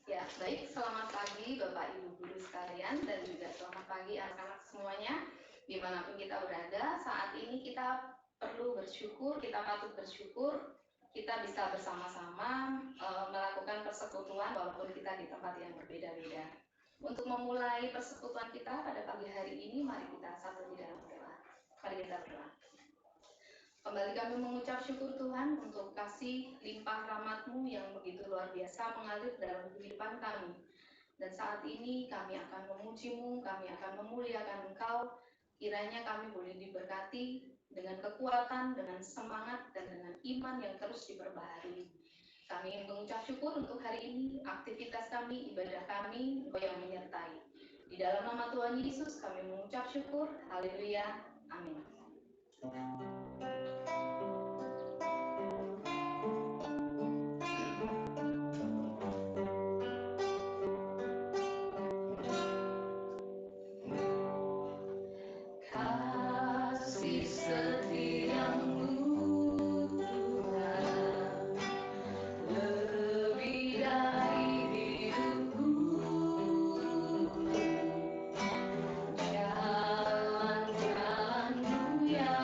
Ya, baik. Selamat pagi Bapak Ibu Guru sekalian dan juga selamat pagi anak-anak semuanya dimanapun kita berada. Saat ini kita perlu bersyukur, kita patut bersyukur kita bisa bersama-sama melakukan persekutuan walaupun kita di tempat yang berbeda-beda. Untuk memulai persekutuan kita pada pagi hari ini, mari kita satu di dalam doa. Mari kita berdoa. Kembali kami mengucap syukur Tuhan untuk kasih limpah rahmat-Mu yang begitu luar biasa mengalir dalam kehidupan kami. Dan saat ini kami akan memuji-Mu, kami akan memuliakan Engkau. Kiranya kami boleh diberkati dengan kekuatan, dengan semangat, dan dengan iman yang terus diperbaharui. Kami mengucap syukur untuk hari ini, aktivitas kami, ibadah kami, Engkau yang menyertai. Di dalam nama Tuhan Yesus kami mengucap syukur. Haleluya. Amin. Kasih setiamu Tuhan lebih dari hidupku, jalan-jalan-Mu ya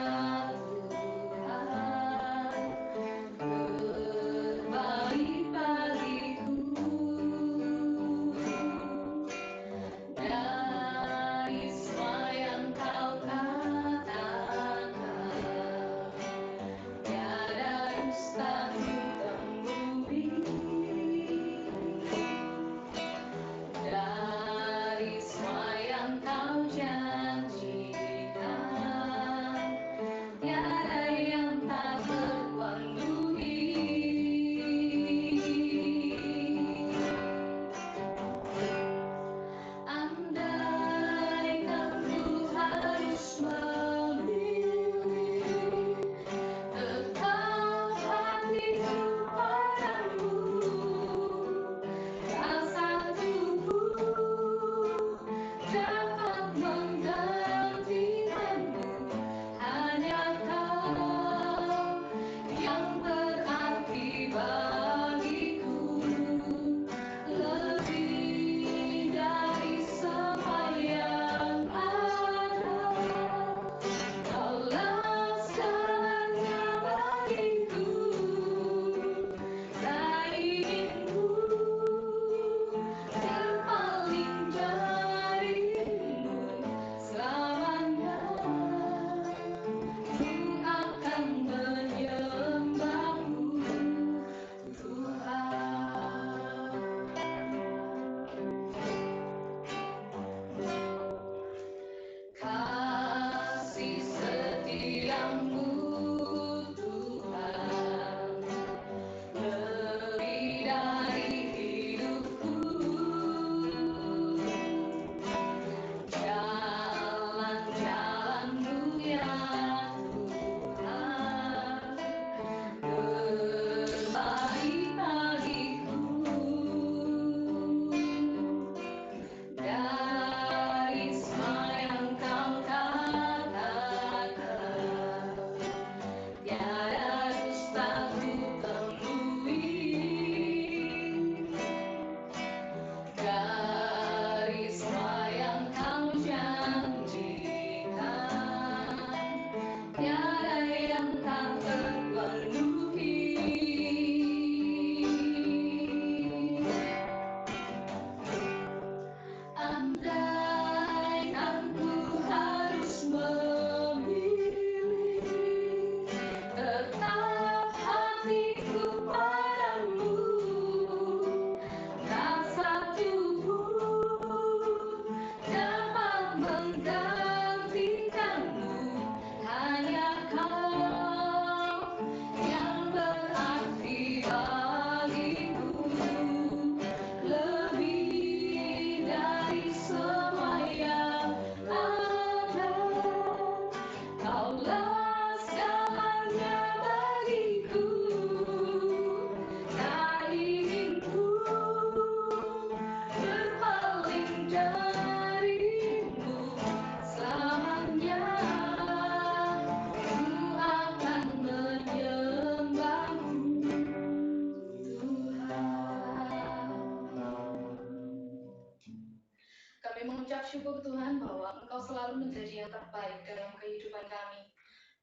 syukur Tuhan bahwa Engkau selalu menjadi yang terbaik dalam kehidupan kami.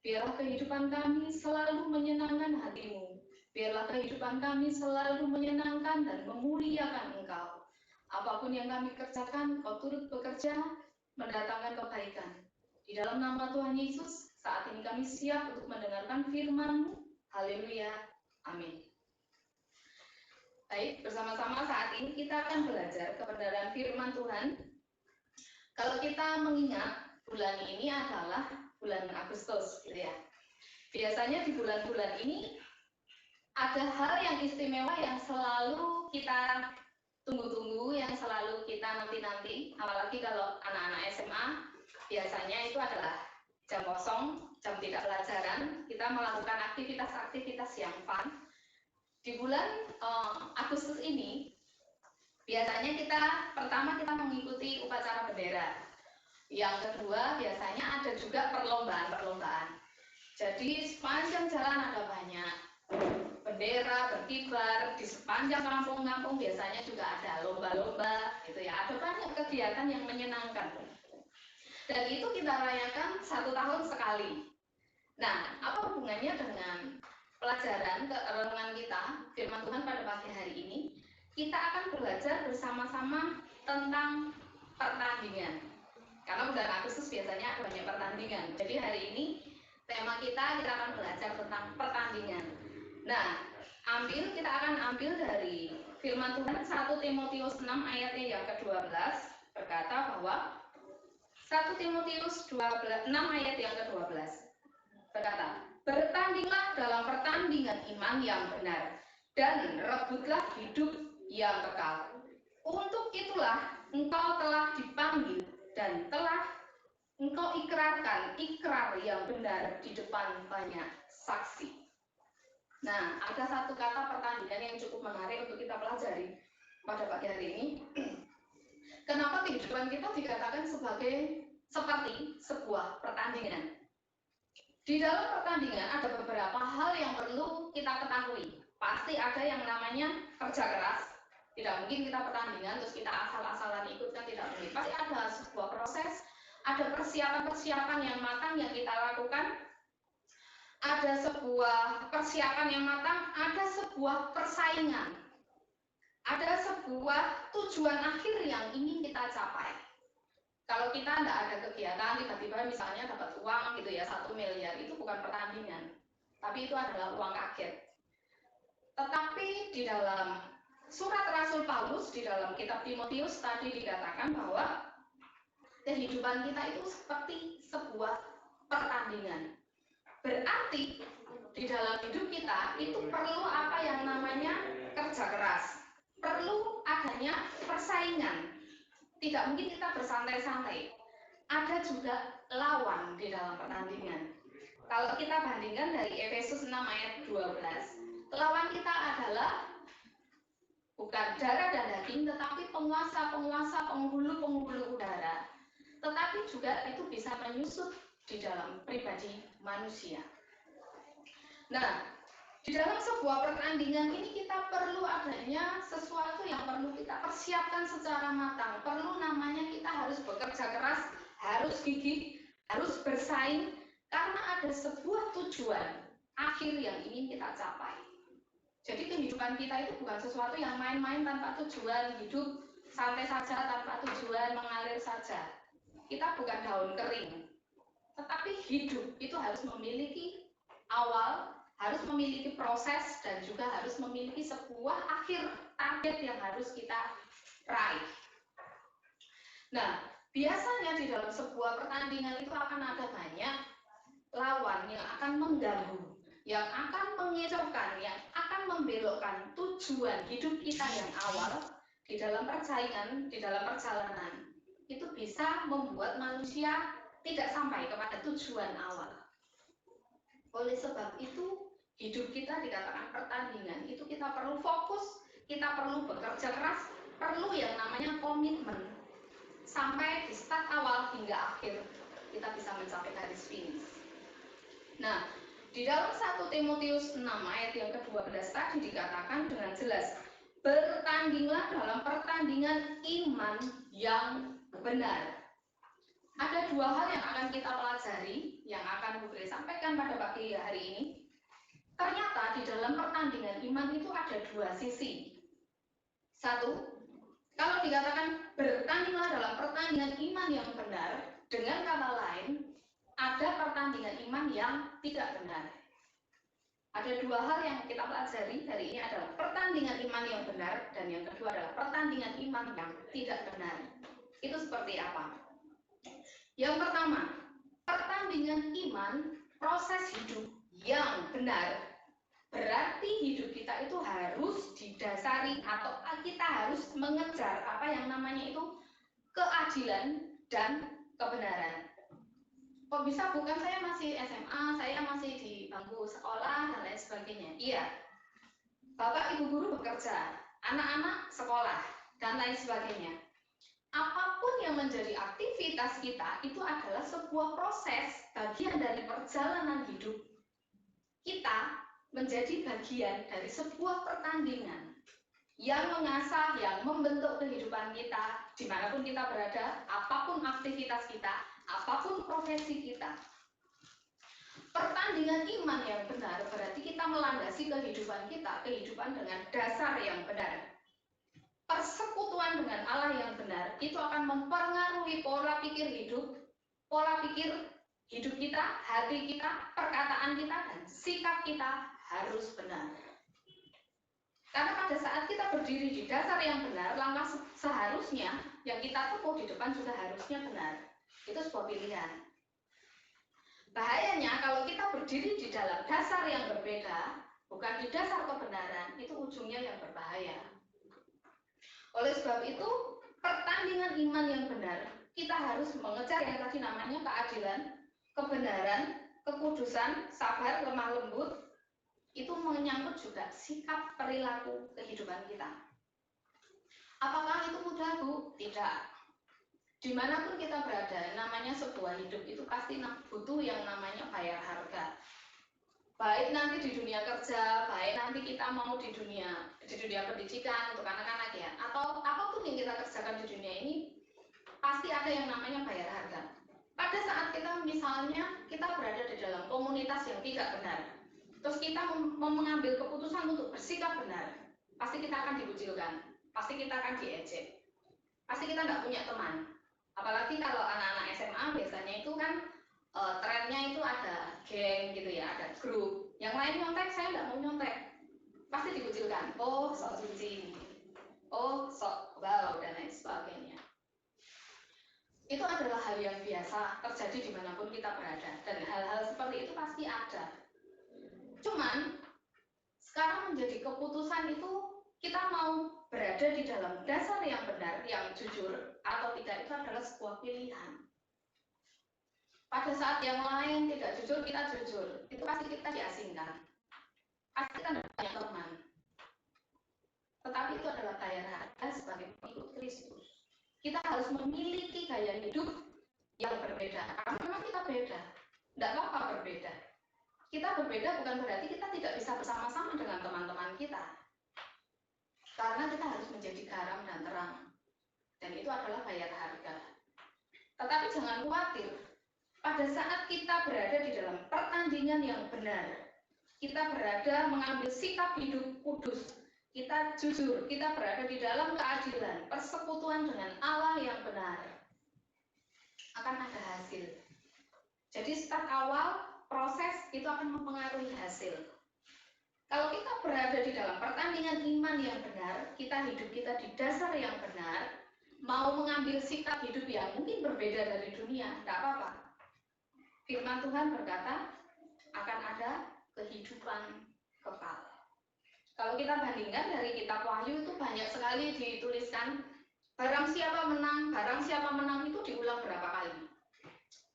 Biarlah kehidupan kami selalu menyenangkan hati-Mu. Biarlah kehidupan kami selalu menyenangkan dan memuliakan Engkau. Apapun yang kami kerjakan, Kau turut bekerja mendatangkan kebaikan. Di dalam nama Tuhan Yesus, saat ini kami siap untuk mendengarkan firman-Mu. Haleluya. Amin. Baik, bersama-sama saat ini kita akan belajar kebenaran firman Tuhan. Kalau kita mengingat, bulan ini adalah bulan Agustus, gitu ya. Biasanya di bulan-bulan ini ada hal yang istimewa yang selalu kita tunggu-tunggu, yang selalu kita nanti-nanti, apalagi kalau anak-anak SMA, biasanya itu adalah jam kosong, jam tidak pelajaran, kita melakukan aktivitas-aktivitas yang fun. Di bulan Agustus ini, biasanya pertama kita mengikuti upacara bendera. Yang kedua, biasanya ada juga perlombaan-perlombaan. Jadi sepanjang jalan ada banyak bendera berkibar, di sepanjang kampung-kampung biasanya juga ada lomba-lomba, gitu ya. Ada banyak kegiatan yang menyenangkan. Dan itu kita rayakan 1 tahun sekali. Nah, apa hubungannya dengan pelajaran renungan kita, firman Tuhan pada pagi hari ini? Kita akan belajar bersama-sama tentang pertandingan. Karena bulan Agustus biasanya ada banyak pertandingan. Jadi hari ini tema kita akan belajar tentang pertandingan. Nah, kita akan ambil dari firman Tuhan 1 Timotius 6 ayatnya yang ke-12 berkata bahwa 1 Timotius 6 ayat yang ke-12 berkata, bertandinglah dalam pertandingan iman yang benar dan rebutlah hidup yang kekal. Untuk itulah engkau telah dipanggil dan telah engkau ikrarkan ikrar yang benar di depan banyak saksi. Nah, ada satu kata pertandingan yang cukup menarik untuk kita pelajari pada pagi hari ini. Kenapa kehidupan kita dikatakan seperti sebuah pertandingan? Di dalam pertandingan ada beberapa hal yang perlu kita ketahui. Pasti ada yang namanya kerja keras. Tidak mungkin kita pertandingan terus kita asal-asalan ikut, kan tidak mungkin. Pasti ada sebuah proses, ada persiapan-persiapan yang matang yang kita lakukan. Ada sebuah persiapan yang matang, ada sebuah persaingan. Ada sebuah tujuan akhir yang ingin kita capai. Kalau kita tidak ada kegiatan, tiba-tiba misalnya dapat uang gitu ya, 1 miliar, itu bukan pertandingan. Tapi itu adalah uang kaget. Tetapi di dalam surat Rasul Paulus, di dalam kitab Timotius tadi dikatakan bahwa kehidupan kita itu seperti sebuah pertandingan. Berarti di dalam hidup kita itu perlu apa yang namanya kerja keras. Perlu adanya persaingan. Tidak mungkin kita bersantai-santai. Ada juga lawan di dalam pertandingan. Kalau kita bandingkan dari Efesus 6 ayat 12, lawan kita adalah bukan darah dan daging, tetapi penguasa-penguasa, penghulu-penghulu udara. Tetapi juga itu bisa menyusup di dalam pribadi manusia. Nah, di dalam sebuah pertandingan ini kita perlu adanya sesuatu yang perlu kita persiapkan secara matang. Perlu namanya kita harus bekerja keras, harus gigih, harus bersaing, karena ada sebuah tujuan akhir yang ingin kita capai. Jadi kehidupan kita itu bukan sesuatu yang main-main tanpa tujuan, hidup santai saja tanpa tujuan, mengalir saja. Kita bukan daun kering, tetapi hidup itu harus memiliki awal, harus memiliki proses, dan juga harus memiliki sebuah akhir target yang harus kita raih. Nah, biasanya di dalam sebuah pertandingan itu akan ada banyak lawan yang akan mengganggu, yang akan mengecilkan, yang akan membelokkan tujuan hidup kita yang awal di dalam persaingan, di dalam perjalanan. Itu bisa membuat manusia tidak sampai kepada tujuan awal. Oleh sebab itu, hidup kita dikatakan pertandingan. Itu kita perlu fokus, kita perlu bekerja keras, perlu yang namanya komitmen. Sampai di start awal hingga akhir, kita bisa mencapai garis finish. Nah, di dalam 1 Timotius 6 ayat yang ke-12 tadi dikatakan dengan jelas, bertandinglah dalam pertandingan iman yang benar. Ada dua hal yang akan kita pelajari, yang akan Bu Grace sampaikan pada pagi hari ini. Ternyata di dalam pertandingan iman itu ada dua sisi. Satu, kalau dikatakan bertandinglah dalam pertandingan iman yang benar, dengan kata lain, ada pertandingan iman yang tidak benar. Ada dua hal yang kita pelajari hari ini adalah pertandingan iman yang benar, dan yang kedua adalah pertandingan iman yang tidak benar. Itu seperti apa? Yang pertama, pertandingan iman, proses hidup yang benar, berarti hidup kita itu harus didasari atau kita harus mengejar apa yang namanya itu keadilan dan kebenaran. Kok bisa bukan saya masih SMA, saya masih di bangku sekolah dan lain sebagainya. Iya, Bapak Ibu guru bekerja, anak-anak sekolah dan lain sebagainya. Apapun yang menjadi aktivitas kita itu adalah sebuah proses, bagian dari perjalanan hidup. Kita menjadi bagian dari sebuah pertandingan yang mengasah, yang membentuk kehidupan kita, dimanapun kita berada, apapun aktivitas kita, apapun profesi kita. Pertandingan iman yang benar berarti kita melandasi kehidupan kita, kehidupan dengan dasar yang benar. Persekutuan dengan Allah yang benar itu akan mempengaruhi pola pikir hidup kita, hati kita, perkataan kita, dan sikap kita harus benar. Karena pada saat kita berdiri di dasar yang benar, langkah seharusnya yang kita tempuh di depan juga harusnya benar. Itu sebuah pilihan. Bahayanya kalau kita berdiri di dalam dasar yang berbeda, bukan di dasar kebenaran, itu ujungnya yang berbahaya. Oleh sebab itu, pertandingan iman yang benar, kita harus mengejar yang tadi namanya keadilan, kebenaran, kekudusan, sabar, lemah lembut. Itu menyangkut juga sikap perilaku kehidupan kita. Apakah itu mudah, Bu? Tidak. Dimanapun kita berada, namanya sebuah hidup itu pasti butuh yang namanya bayar harga. Baik nanti di dunia kerja, baik nanti kita mau di dunia pendidikan untuk anak-anak ya, atau apapun yang kita kerjakan di dunia ini, pasti ada yang namanya bayar harga. Pada saat kita misalnya kita berada di dalam komunitas yang tidak benar, terus kita mengambil keputusan untuk bersikap benar, pasti kita akan dikucilkan, pasti kita akan diejek, pasti kita nggak punya teman. Apalagi kalau anak-anak SMA biasanya itu kan trennya itu ada geng gitu ya, ada grup. Yang lain nyontek, saya nggak mau nyontek, pasti dikucilkan. Oh, sok suci, oh, sok wow, dan lain sebagainya. Itu adalah hal yang biasa terjadi dimanapun kita berada, dan hal-hal seperti itu pasti ada. Cuman sekarang menjadi keputusan itu kita mau berada di dalam dasar yang benar, yang jujur atau tidak, itu adalah sebuah pilihan. Pada saat yang lain tidak jujur, kita jujur, itu pasti kita diasingkan, pasti kita tidak punya teman. Tetapi itu adalah bayar harga sebagai pengikut Kristus. Kita harus memiliki gaya hidup yang berbeda, karena memang kita beda. Tidak apa-apa berbeda. Kita berbeda bukan berarti kita tidak bisa bersama-sama dengan teman-teman kita. Karena kita harus menjadi garam dan terang. Dan itu adalah bayar harga. Tetapi jangan khawatir. Pada saat kita berada di dalam pertandingan yang benar, kita berada mengambil sikap hidup kudus, kita jujur, kita berada di dalam keadilan, persekutuan dengan Allah yang benar, akan ada hasil. Jadi start awal, proses itu akan mempengaruhi hasil. Kalau kita berada di dalam pertandingan iman yang benar, hidup kita di dasar yang benar, mau mengambil sikap hidup yang mungkin berbeda dari dunia, tidak apa-apa. Firman Tuhan berkata, akan ada kehidupan kekal. Kalau kita bandingkan dari kitab Wahyu itu banyak sekali dituliskan, barang siapa menang itu diulang berapa kali?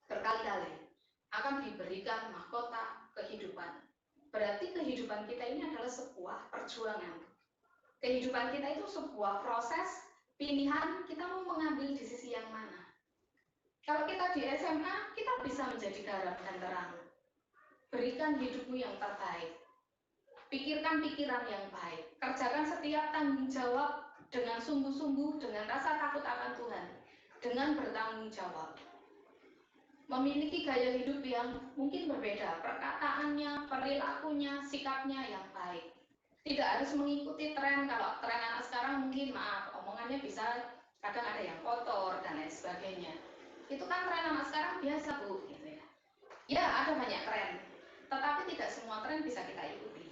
Berkali-kali. Akan diberikan mahkota kehidupan. Berarti kehidupan kita ini adalah sebuah perjuangan. Kehidupan kita itu sebuah proses pilihan, kita mau mengambil di sisi yang mana. Kalau kita di SMA, kita bisa menjadi garam dan terang. Berikan hidupmu yang terbaik. Pikirkan pikiran yang baik. Kerjakan setiap tanggung jawab dengan sungguh-sungguh, dengan rasa takut akan Tuhan. dengan bertanggung jawab. Memiliki gaya hidup yang mungkin berbeda, perkataannya, perilakunya, sikapnya yang baik. Tidak harus mengikuti tren. Kalau tren anak sekarang mungkin maaf, omongannya bisa kadang ada yang kotor dan lain sebagainya. Itu kan tren anak sekarang biasa, Bu, gitu ya. Ya, ada banyak tren, tetapi tidak semua tren bisa kita ikuti.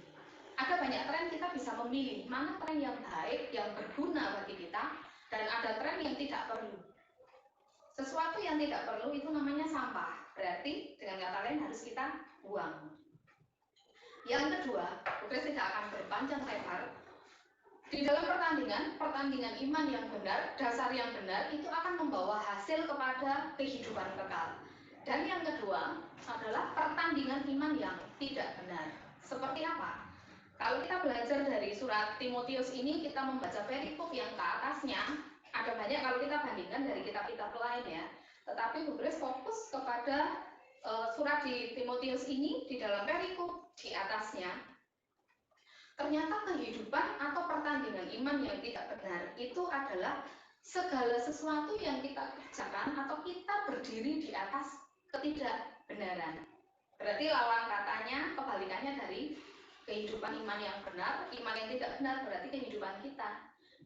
Ada banyak tren kita bisa memilih mana tren yang baik, yang berguna bagi kita, dan ada tren yang tidak perlu. Sesuatu yang tidak perlu itu namanya sampah. Berarti dengan kata lain harus kita buang. Yang kedua, Grace tidak akan berpanjang lebar. Di dalam pertandingan iman yang benar, dasar yang benar itu akan membawa hasil kepada kehidupan kekal. Dan yang kedua adalah pertandingan iman yang tidak benar. Seperti apa? Kalau kita belajar dari surat Timotius ini, kita membaca perikop yang ke atasnya, ada banyak kalau kita bandingkan dari kitab-kitab lain ya. Tetapi Bu Grace fokus kepada surat di Timotius ini di dalam perikop di atasnya. Ternyata kehidupan atau pertandingan iman yang tidak benar itu adalah segala sesuatu yang kita kerjakan atau kita berdiri di atas ketidakbenaran. Berarti lawan katanya, kebalikannya dari kehidupan iman yang benar. Iman yang tidak benar berarti kehidupan kita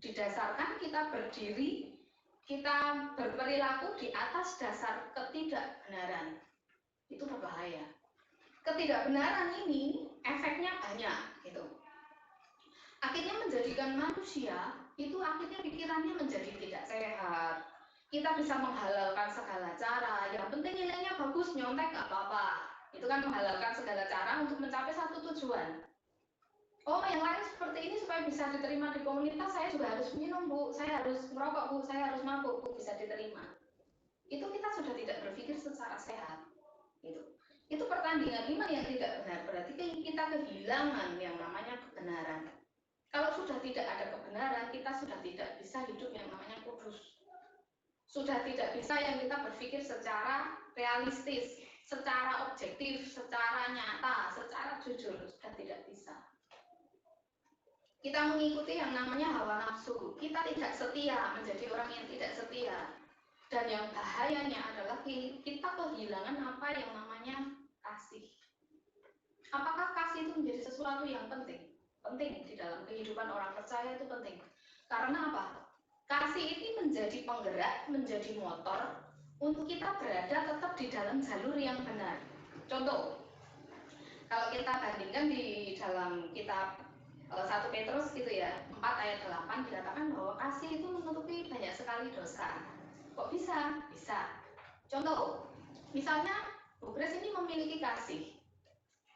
didasarkan kita berdiri, kita berperilaku di atas dasar ketidakbenaran. Itu berbahaya. Ketidakbenaran ini efeknya banyak gitu. Akhirnya menjadikan manusia itu akhirnya pikirannya menjadi tidak sehat. Kita bisa menghalalkan segala cara, yang penting nilainya bagus, nyontek nggak apa-apa. Itu kan menghalalkan segala cara untuk mencapai satu tujuan. Oh, yang lain seperti ini supaya bisa diterima di komunitas, saya juga harus minum, Bu, saya harus merokok, Bu, saya harus mabuk, Bu, bisa diterima. Itu kita sudah tidak berpikir secara sehat. Itu pertandingan iman yang tidak benar, berarti kita kehilangan yang namanya kebenaran. Kalau sudah tidak ada kebenaran, kita sudah tidak bisa hidup yang namanya kudus. Sudah tidak bisa yang kita berpikir secara realistis, secara objektif, secara nyata, secara jujur, sudah tidak bisa. Kita mengikuti yang namanya hawa nafsu. Kita tidak setia, menjadi orang yang tidak setia. Dan yang bahayanya adalah kita kehilangan apa yang namanya kasih. Apakah kasih itu menjadi sesuatu yang penting? Penting di dalam kehidupan orang percaya itu penting. Karena apa? Kasih ini menjadi penggerak, menjadi motor untuk kita berada tetap di dalam jalur yang benar. Contoh, kalau kita bandingkan di dalam kitab 1 Petrus gitu ya, 4 ayat 8 dikatakan bahwa kasih itu menutupi banyak sekali dosa. Kok bisa? Bisa. Contoh, misalnya Bu Grace ini memiliki kasih.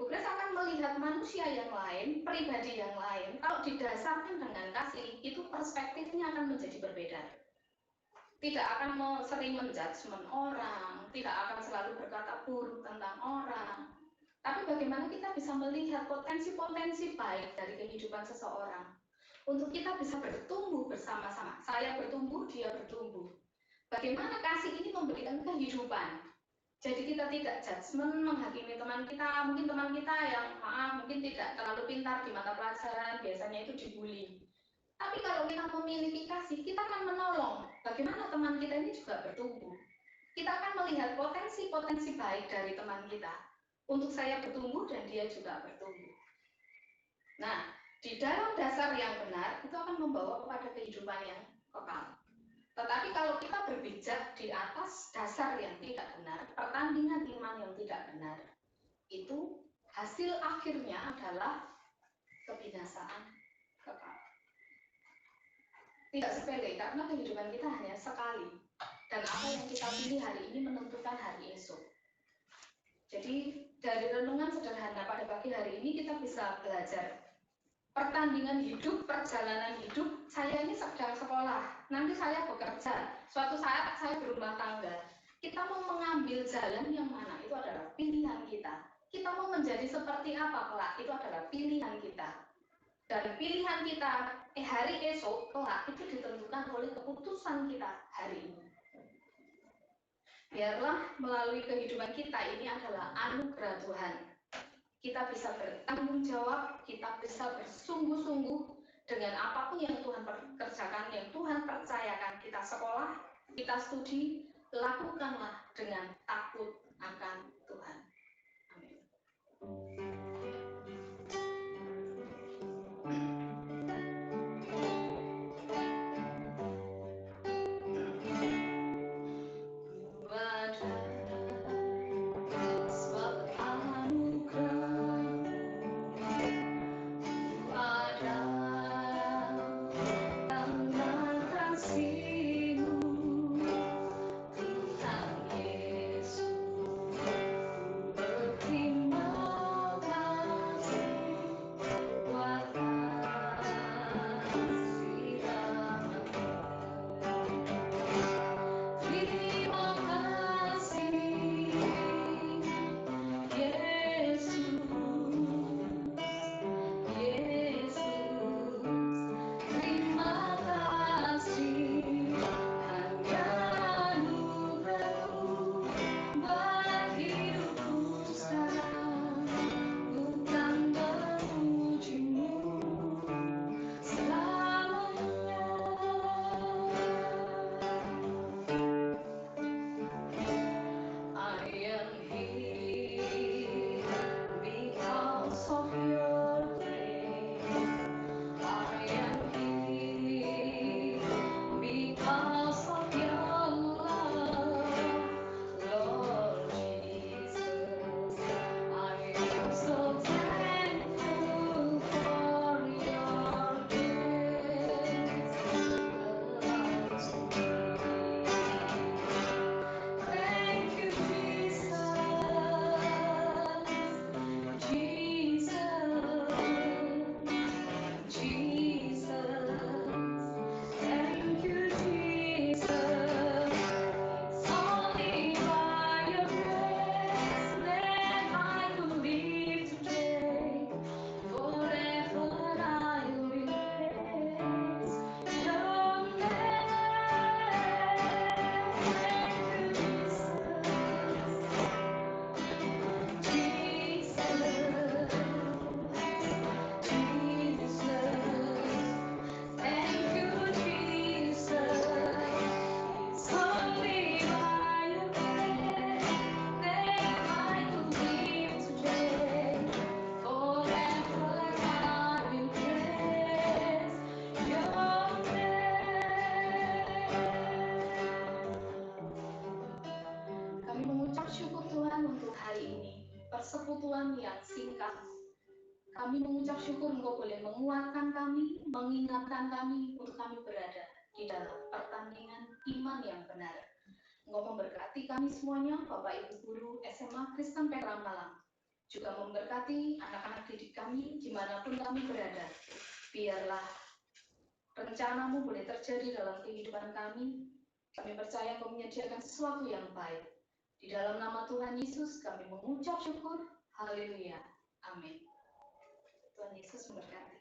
Bu Grace akan melihat manusia yang lain, pribadi yang lain. Kalau didasarkan dengan kasih, itu perspektifnya akan menjadi berbeda. Tidak akan sering menjudgment orang, tidak akan selalu berkata buruk tentang orang. Tapi bagaimana kita bisa melihat potensi-potensi baik dari kehidupan seseorang untuk kita bisa bertumbuh bersama-sama. Saya bertumbuh, dia bertumbuh. Bagaimana kasih ini memberikan kehidupan. Jadi kita tidak judgment menghakimi teman kita. Mungkin teman kita yang maaf, mungkin tidak terlalu pintar di mata pelajaran, biasanya itu dibully. Tapi kalau kita memiliki kasih, kita akan menolong. Bagaimana teman kita ini juga bertumbuh. Kita akan melihat potensi-potensi baik dari teman kita. Untuk saya bertumbuh dan dia juga bertumbuh. Nah, di dalam dasar yang benar itu akan membawa kepada kehidupan yang kekal. Tetapi kalau kita berpijak di atas dasar yang tidak benar, pertandingan iman yang tidak benar, itu hasil akhirnya adalah kebinasaan kekal. Tidak sepele karena kehidupan kita hanya sekali. Dan apa yang kita pilih hari ini menentukan hari esok. Jadi dari renungan sederhana pada pagi hari ini kita bisa belajar pertandingan hidup, perjalanan hidup. Saya ini sedang sekolah, nanti saya bekerja, suatu saat saya berumah tangga. Kita mau mengambil jalan yang mana, itu adalah pilihan kita. Kita mau menjadi seperti apa kelak, itu adalah pilihan kita. Dan pilihan kita hari esok kelak itu ditentukan oleh keputusan kita hari ini. Biarlah melalui kehidupan kita ini adalah anugerah Tuhan. Kita bisa bertanggung jawab, kita bisa bersungguh-sungguh dengan apapun yang Tuhan kerjakan, yang Tuhan percayakan. Kita sekolah, kita studi, lakukanlah dengan takut akan Tuhan. Amin. Persekutuan yang singkat. Kami mengucap syukur Engkau boleh menguatkan kami, mengingatkan kami untuk kami berada di dalam pertandingan iman yang benar. Engkau memberkati kami semuanya, Bapak Ibu Guru SMA Kristen Petra Malang. Juga memberkati anak-anak didik kami dimanapun kami berada. Biarlah rencana-Mu boleh terjadi dalam kehidupan kami. Kami percaya Engkau menyediakan sesuatu yang baik. Di dalam nama Tuhan Yesus kami mengucap syukur. Haleluya. Amin. Tuhan Yesus memberkati.